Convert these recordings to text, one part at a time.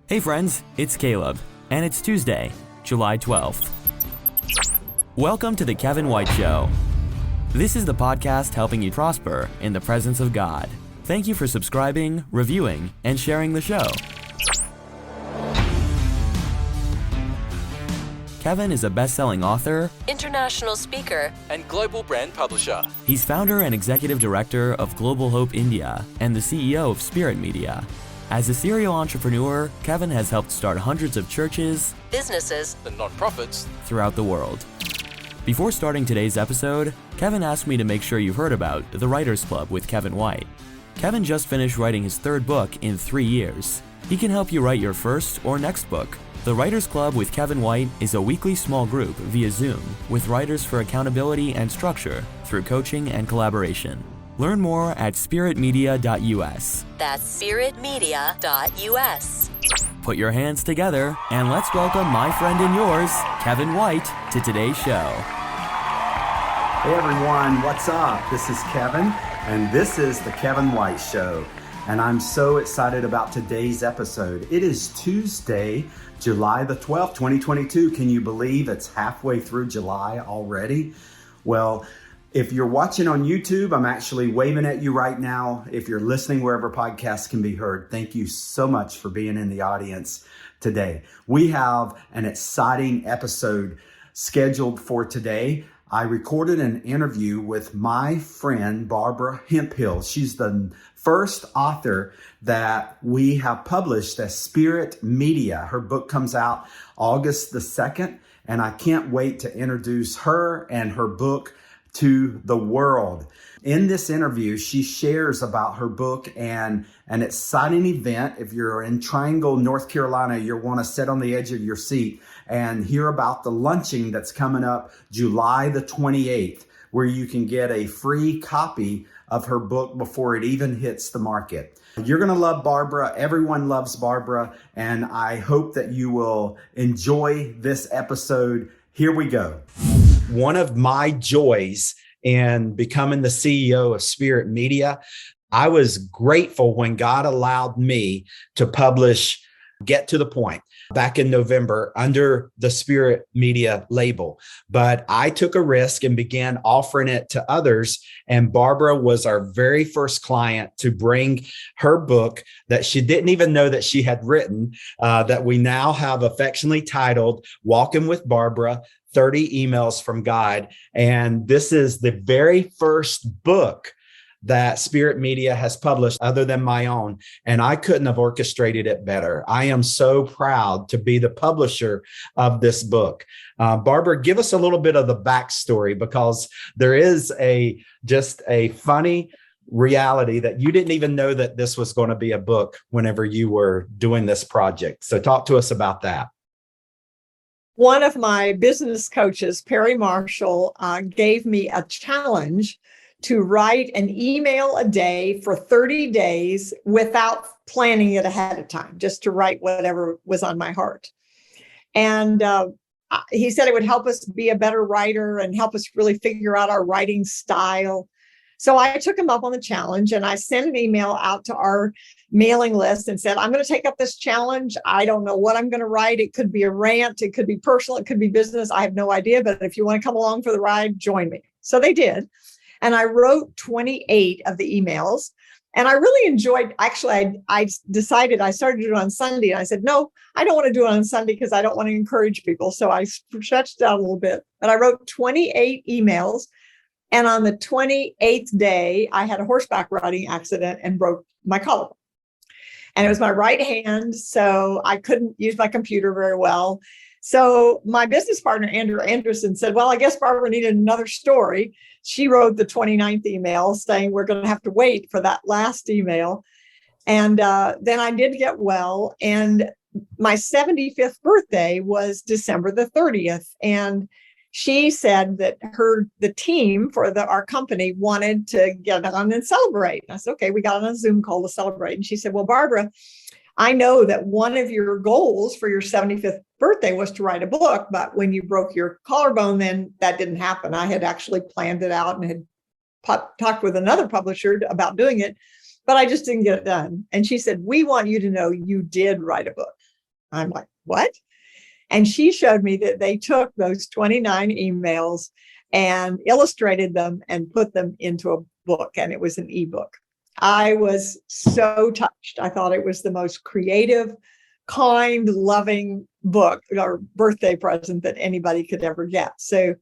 Hey friends, it's Caleb, and it's Tuesday, July 12th. Welcome to the Kevin White Show. This is the podcast helping you prosper in the presence of God. Thank you for subscribing, reviewing, and sharing the show. Kevin is a best-selling author, international speaker, and global brand publisher. He's founder and executive director of Global Hope India and the CEO of Spirit Media. As a serial entrepreneur, Kevin has helped start hundreds of churches, businesses, and nonprofits throughout the world. Before starting today's episode, Kevin asked me to make sure you've heard about the Writers Club with Kevin White. Kevin just finished writing his third book in 3 years. He can help you write your first or next book. The Writers Club with Kevin White is a weekly small group via Zoom with writers for accountability and structure through coaching and collaboration. Learn more at spiritmedia.us. That's spiritmedia.us. Put your hands together and let's welcome my friend and yours, Kevin White, to today's show. Hey everyone, what's up? This is Kevin, and this is the Kevin White Show. And I'm so excited about today's episode. It is Tuesday, July the 12th, 2022. Can you believe it's halfway through July already? Well, if you're watching on YouTube, I'm actually waving at you right now. If you're listening wherever podcasts can be heard, thank you so much for being in the audience today. We have an exciting episode scheduled for today. I recorded an interview with my friend, Barbara Hemphill. She's the first author that we have published as Spirit Media. Her book comes out August the 2nd, and I can't wait to introduce her and her book to the world. In this interview, she shares about her book and an exciting event. If you're in Triangle, North Carolina, you'll want to sit on the edge of your seat and hear about the luncheon that's coming up July the 28th, where you can get a free copy of her book before it even hits the market. You're going to love Barbara. Everyone loves Barbara, and I hope that you will enjoy this episode. Here we go. One of my joys in becoming the CEO of Spirit Media, I was grateful when God allowed me to publish Get to the Point back in November under the Spirit Media label. But I took a risk and began offering it to others. And Barbara was our very first client to bring her book that she didn't even know that she had written, that we now have affectionately titled Walking with Barbara, 30 Emails from God. And this is the very first book that Spirit Media has published other than my own. And I couldn't have orchestrated it better. I am so proud to be the publisher of this book. Barbara, give us a little bit of the backstory, because there is just a funny reality that you didn't even know that this was going to be a book whenever you were doing this project. So talk to us about that. One of my business coaches, Perry Marshall, gave me a challenge to write an email a day for 30 days without planning it ahead of time, just to write whatever was on my heart. And he said it would help us be a better writer and help us really figure out our writing style. So I took him up on the challenge, and I sent an email out to our mailing list and said, I'm going to take up this challenge. I don't know what I'm going to write. It could be a rant. It could be personal. It could be business. I have no idea. But if you want to come along for the ride, join me. So they did. And I wrote 28 of the emails. And I really enjoyed, actually, I decided I started to do it on Sunday. And I said, no, I don't want to do it on Sunday because I don't want to encourage people. So I stretched out a little bit. But I wrote 28 emails. And on the 28th day, I had a horseback riding accident and broke my collarbone. And it was my right hand, so I couldn't use my computer very well. So my business partner, Andrew Anderson, said, well, I guess Barbara needed another story. She wrote the 29th email saying we're going to have to wait for that last email. And then I did get well. And my 75th birthday was December the 30th. And she said that the team for our company wanted to get on and celebrate. And I said, okay, we got on a Zoom call to celebrate. And she said, well, Barbara, I know that one of your goals for your 75th birthday was to write a book, but when you broke your collarbone, then that didn't happen. I had actually planned it out and had talked with another publisher about doing it, but I just didn't get it done. And she said, we want you to know you did write a book. I'm like, what? And she showed me that they took those 29 emails and illustrated them and put them into a book, and it was an ebook. I was so touched. I thought it was the most creative, kind, loving book or birthday present that anybody could ever get. So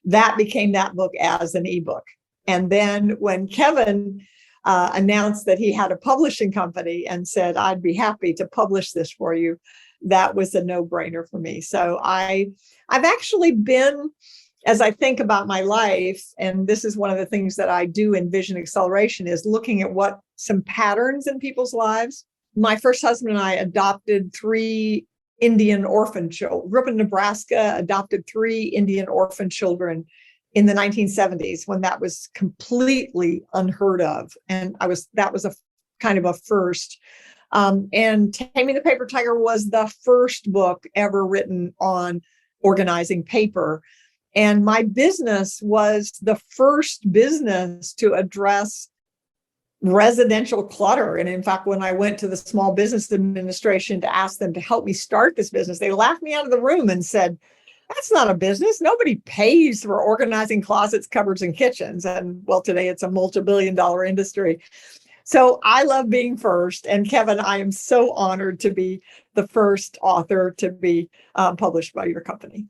that became that book as an ebook. And then when Kevin announced that he had a publishing company and said, I'd be happy to publish this for you, that was a no-brainer for me. So I've actually been, as I think about my life, and this is one of the things that I do in Vision Acceleration, is looking at what some patterns in people's lives. My first husband and I adopted 3 Indian orphan children, grew up in Nebraska, adopted 3 Indian orphan children in the 1970s when that was completely unheard of. And that was a kind of a first. And Taming the Paper Tiger was the first book ever written on organizing paper. And my business was the first business to address residential clutter. And in fact, when I went to the Small Business Administration to ask them to help me start this business, they laughed me out of the room and said, that's not a business. Nobody pays for organizing closets, cupboards, and kitchens. And well, today it's a multi-billion-dollar industry. So I love being first. And Kevin, I am so honored to be the first author to be published by your company.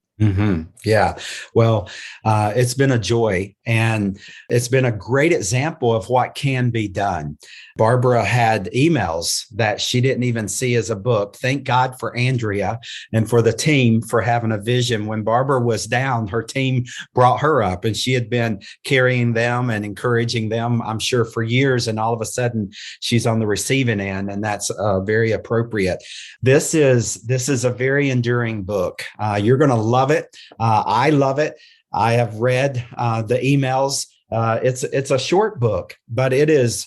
Yeah. Well, it's been a joy, and it's been a great example of what can be done. Barbara had emails that she didn't even see as a book. Thank God for Andrea and for the team for having a vision. When Barbara was down, her team brought her up, and she had been carrying them and encouraging them, I'm sure, for years. And all of a sudden she's on the receiving end, and that's very appropriate. This is a very enduring book. You're going to love it. I love it. I have read the emails. It's a short book, but it is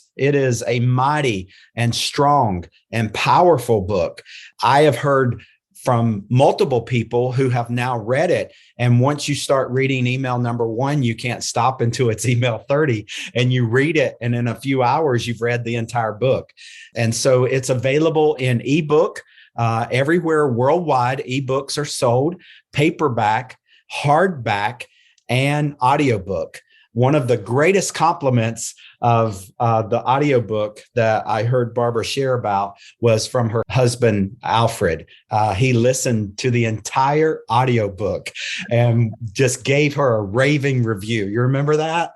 a mighty and strong and powerful book. I have heard from multiple people who have now read it. And once you start reading email number 1, you can't stop until it's email 30, and you read it. And in a few hours, you've read the entire book. And so it's available in ebook. Everywhere worldwide, ebooks are sold, paperback, hardback, and audiobook. One of the greatest compliments of the audiobook that I heard Barbara share about was from her husband, Alfred. He listened to the entire audiobook and just gave her a raving review. You remember that?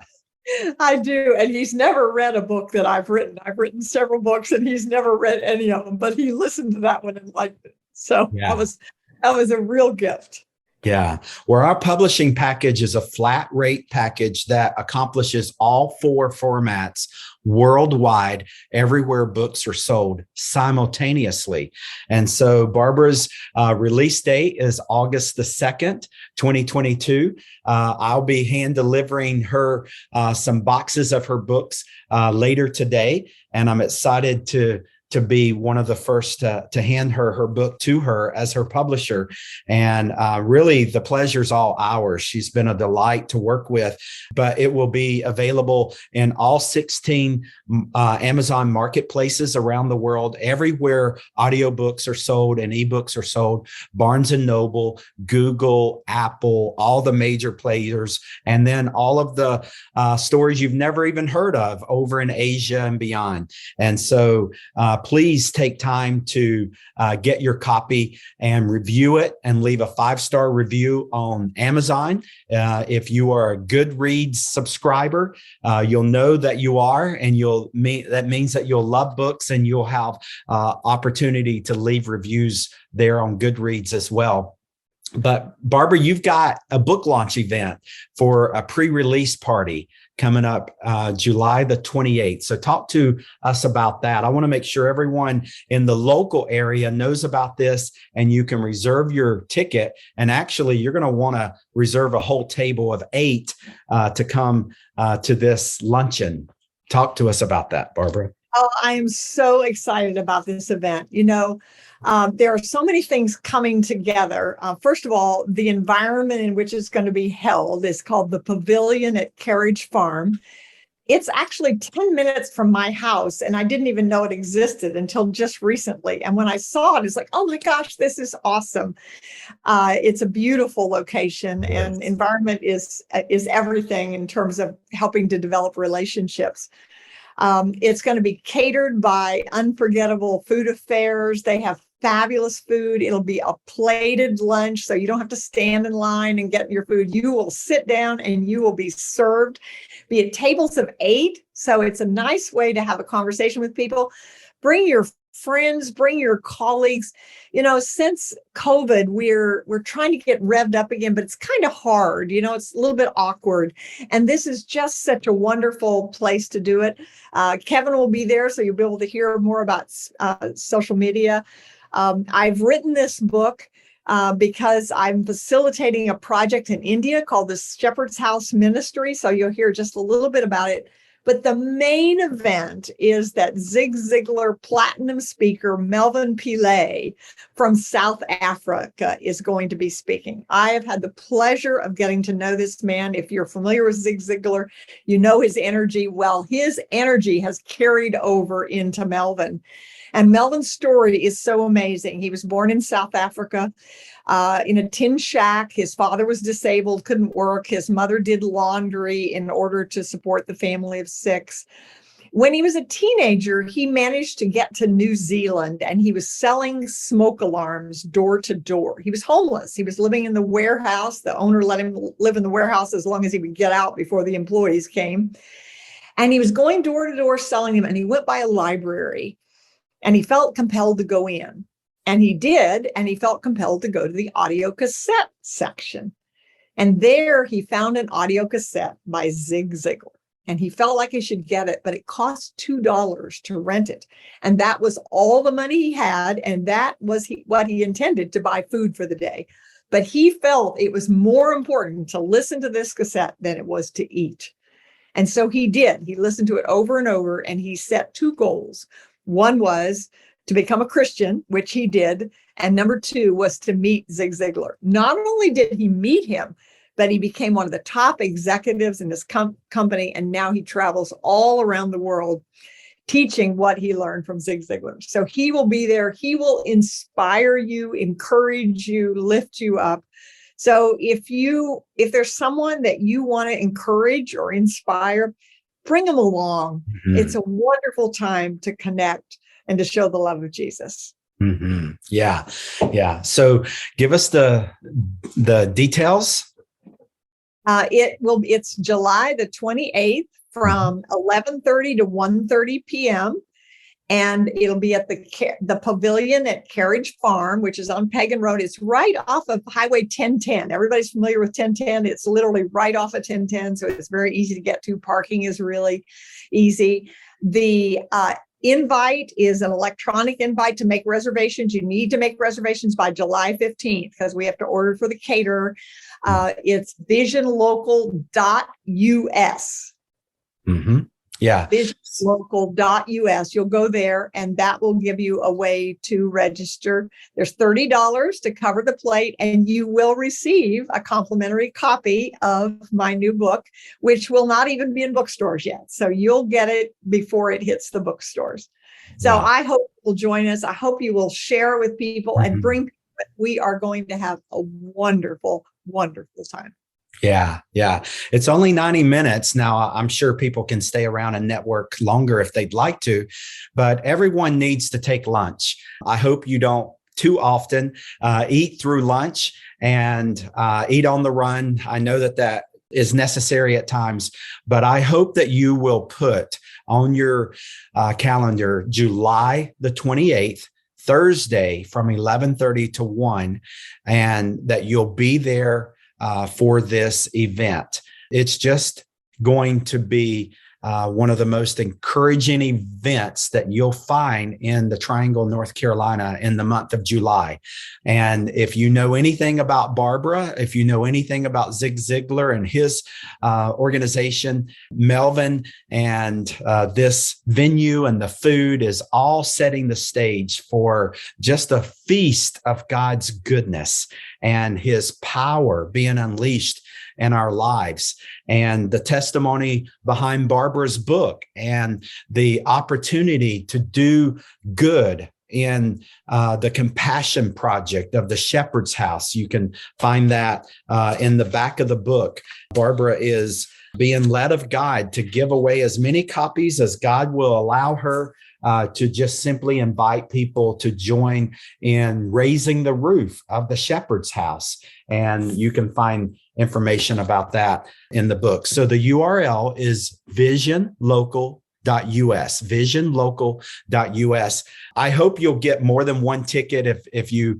I do. And he's never read a book that I've written. I've written several books and he's never read any of them, but he listened to that one and liked it. So yeah. that was a real gift. Yeah. Where our publishing package is a flat rate package that accomplishes all 4 formats worldwide, everywhere books are sold simultaneously. And so Barbara's release date is August the 2nd, 2022. I'll be hand delivering her some boxes of her books later today. And I'm excited to be one of the first to hand her book to her as her publisher. And really, the pleasure's all ours. She's been a delight to work with, but it will be available in all 16 Amazon marketplaces around the world, everywhere audiobooks are sold and ebooks are sold, Barnes & Noble, Google, Apple, all the major players, and then all of the stores you've never even heard of over in Asia and beyond. And so please take time to get your copy and review it and leave a 5-star review on Amazon. If you are a Goodreads subscriber, you'll know that you are, and that means that you'll love books and you'll have opportunity to leave reviews there on Goodreads as well. But Barbara, you've got a book launch event for a pre-release party coming up July the 28th. So talk to us about that. I want to make sure everyone in the local area knows about this, and you can reserve your ticket. And actually, you're going to want to reserve a whole table of 8 to come to this luncheon. Talk to us about that, Barbara. Oh, I am so excited about this event. You know, there are so many things coming together. First of all, the environment in which it's going to be held is called the Pavilion at Carriage Farm. It's actually 10 minutes from my house, and I didn't even know it existed until just recently. And when I saw it, it's like, oh my gosh, this is awesome. It's a beautiful location, and Yes. environment is everything in terms of helping to develop relationships. It's going to be catered by Unforgettable Food Affairs. They have fabulous food. It'll be a plated lunch, so you don't have to stand in line and get your food. You will sit down and you will be served. Be at tables of 8, so it's a nice way to have a conversation with people. Bring your friends, bring your colleagues. Since COVID, we're trying to get revved up again, but it's kind of hard. It's a little bit awkward. And this is just such a wonderful place to do it. Kevin will be there, so you'll be able to hear more about social media. I've written this book because I'm facilitating a project in India called the Shepherd's House Ministry. So you'll hear just a little bit about it. But the main event is that Zig Ziglar platinum speaker Melvin Pillay from South Africa is going to be speaking. I have had the pleasure of getting to know this man. If you're familiar with Zig Ziglar, you know his energy. Well, his energy has carried over into Melvin. And Melvin's story is so amazing. He was born in South Africa in a tin shack. His father was disabled, couldn't work. His mother did laundry in order to support the family of 6. When he was a teenager, he managed to get to New Zealand, and he was selling smoke alarms door to door. He was homeless. He was living in the warehouse. The owner let him live in the warehouse as long as he would get out before the employees came. And he was going door to door selling them, and he went by a library. And he felt compelled to go in. And he did. And he felt compelled to go to the audio cassette section. And there he found an audio cassette by Zig Ziglar. And he felt like he should get it, but it cost $2 to rent it. And that was all the money he had. And that was what he intended to buy food for the day. But he felt it was more important to listen to this cassette than it was to eat. And so he did. He listened to it over and over, and he set 2 goals. One was to become a Christian, which he did. And number 2 was to meet Zig Ziglar. Not only did he meet him, but he became one of the top executives in his company. And now he travels all around the world teaching what he learned from Zig Ziglar. So he will be there. He will inspire you, encourage you, lift you up. So if there's someone that you want to encourage or inspire, bring them along. Mm-hmm. It's a wonderful time to connect and to show the love of Jesus. Mm-hmm. Yeah. So give us the details. It's July the 28th from 11:30 to 1:30 p.m. And it'll be at the pavilion at Carriage Farm, which is on Pagan Road. It's right off of Highway 1010. Everybody's familiar with 1010. It's literally right off of 1010, so it's very easy to get to. Parking is really easy. The invite is an electronic invite. To make reservations, you need to make reservations by July 15th because we have to order for the caterer. It's visionlocal.us. Mm-hmm. Yeah. Visionlocal.us. You'll go there, and that will give you a way to register. There's $30 to cover the plate, and you will receive a complimentary copy of my new book, which will not even be in bookstores yet. So you'll get it before it hits the bookstores. So wow. I hope you'll join us. I hope you will share it with people and bring people. We are going to have a wonderful, wonderful time. Yeah. It's only 90 minutes. Now, I'm sure people can stay around and network longer if they'd like to, but everyone needs to take lunch. I hope you don't too often eat through lunch and eat on the run. I know that is necessary at times, but I hope that you will put on your calendar July the 28th, Thursday from 11:30 to 1, and that you'll be there for this event. It's just going to be one of the most encouraging events that you'll find in the Triangle, North Carolina in the month of July. And if you know anything about Barbara, if you know anything about Zig Ziglar and his organization, Melvin, and this venue and the food is all setting the stage for just a feast of God's goodness and his power being unleashed in our lives, and the testimony behind Barbara's book, and the opportunity to do good in the Compassion Project of the Shepherd's House. You can find that in the back of the book. Barbara is being led of God to give away as many copies as God will allow her to just simply invite people to join in raising the roof of the Shepherd's House. And you can find information about that in the book. So the URL is visionlocal.us, visionlocal.us. I hope you'll get more than one ticket. If you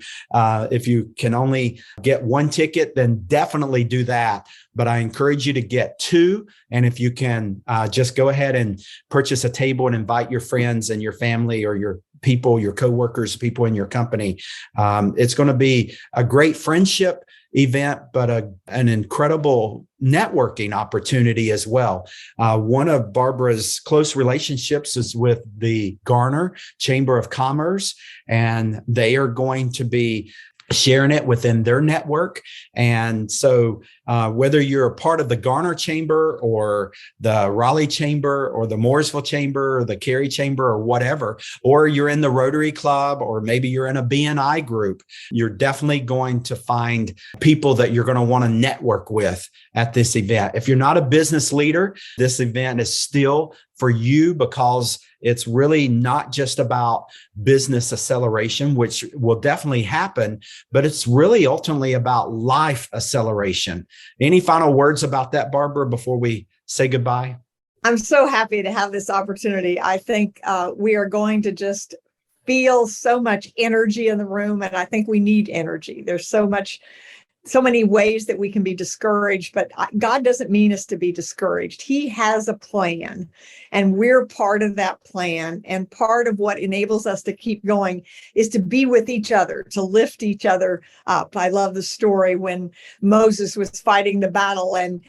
can only get one ticket, then definitely do that. But I encourage you to get two. And if you can just go ahead and purchase a table and invite your friends and your family or your people, your coworkers, people in your company. It's going to be a great friendship event, but an incredible networking opportunity as well. One of Barbara's close relationships is with the Garner Chamber of Commerce, and they are going to be sharing it within their network. And so whether you're a part of the Garner Chamber or the Raleigh Chamber or the Mooresville Chamber or the Cary Chamber or whatever, or you're in the Rotary Club, or maybe you're in a BNI group, you're definitely going to find people that you're going to want to network with at this event. If you're not a business leader, this event is still for you, because it's really not just about business acceleration, which will definitely happen, but it's really ultimately about life acceleration. Any final words about that, Barbara, before we say goodbye? I'm so happy to have this opportunity. I think we are going to just feel so much energy in the room, and I think we need energy. There's so many ways that we can be discouraged, but God doesn't mean us to be discouraged. He has a plan, and we're part of that plan. And part of what enables us to keep going is to be with each other, to lift each other up. I love the story when Moses was fighting the battle, and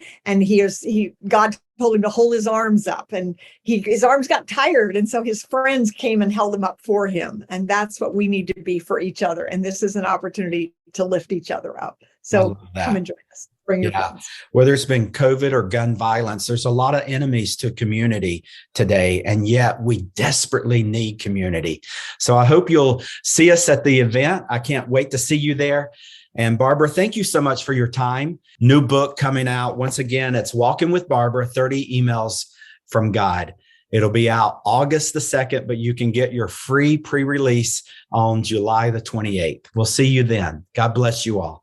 God told him to hold his arms up, and his arms got tired. And so his friends came and held them up for him. And that's what we need to be for each other. And this is an opportunity to lift each other up. So come and join us. Bring your friends. Whether it's been COVID or gun violence, there's a lot of enemies to community today, and yet we desperately need community. So I hope you'll see us at the event. I can't wait to see you there. And Barbara, thank you so much for your time. New book coming out. Once again, it's Walking with Barbara, 30 Emails from God. It'll be out August the 2nd, but you can get your free pre-release on July the 28th. We'll see you then. God bless you all.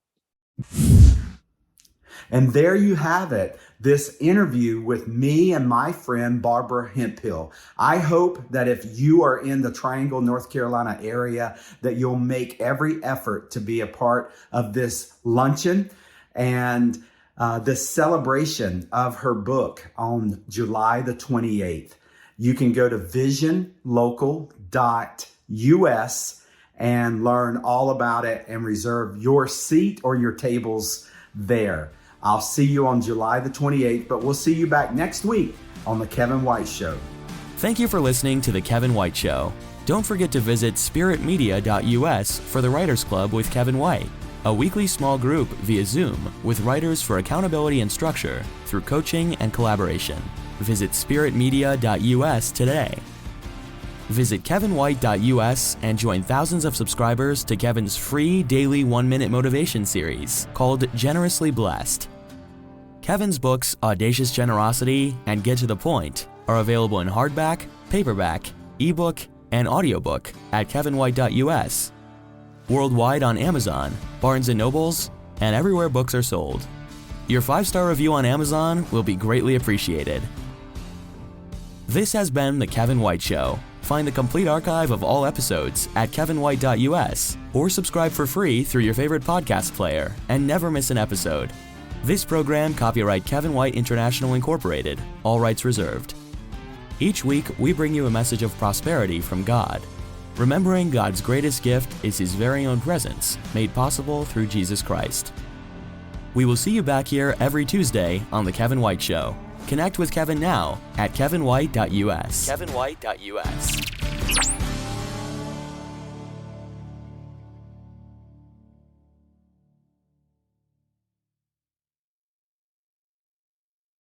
And there you have it, this interview with me and my friend Barbara Hemphill. I hope that if you are in the Triangle, North Carolina area, that you'll make every effort to be a part of this luncheon and this celebration of her book on July the 28th. You can go to visionlocal.us and learn all about it and reserve your seat or your tables there. I'll see you on July the 28th, but we'll see you back next week on The Kevin White Show. Thank you for listening to The Kevin White Show. Don't forget to visit spiritmedia.us for the Writers Club with Kevin White, a weekly small group via Zoom with writers for accountability and structure through coaching and collaboration. Visit spiritmedia.us today. Visit kevinwhite.us and join thousands of subscribers to Kevin's free daily 1-minute motivation series called Generously Blessed. Kevin's books Audacious Generosity and Get to the Point are available in hardback, paperback, ebook, and audiobook at kevinwhite.us. Worldwide on Amazon, Barnes & Nobles, and everywhere books are sold. Your 5-star review on Amazon will be greatly appreciated. This has been The Kevin White Show. Find the complete archive of all episodes at kevinwhite.us or subscribe for free through your favorite podcast player and never miss an episode. This program copyright Kevin White International Incorporated, all rights reserved. Each week, we bring you a message of prosperity from God. Remembering God's greatest gift is His very own presence, made possible through Jesus Christ. We will see you back here every Tuesday on The Kevin White Show. Connect with Kevin now at kevinwhite.us. kevinwhite.us.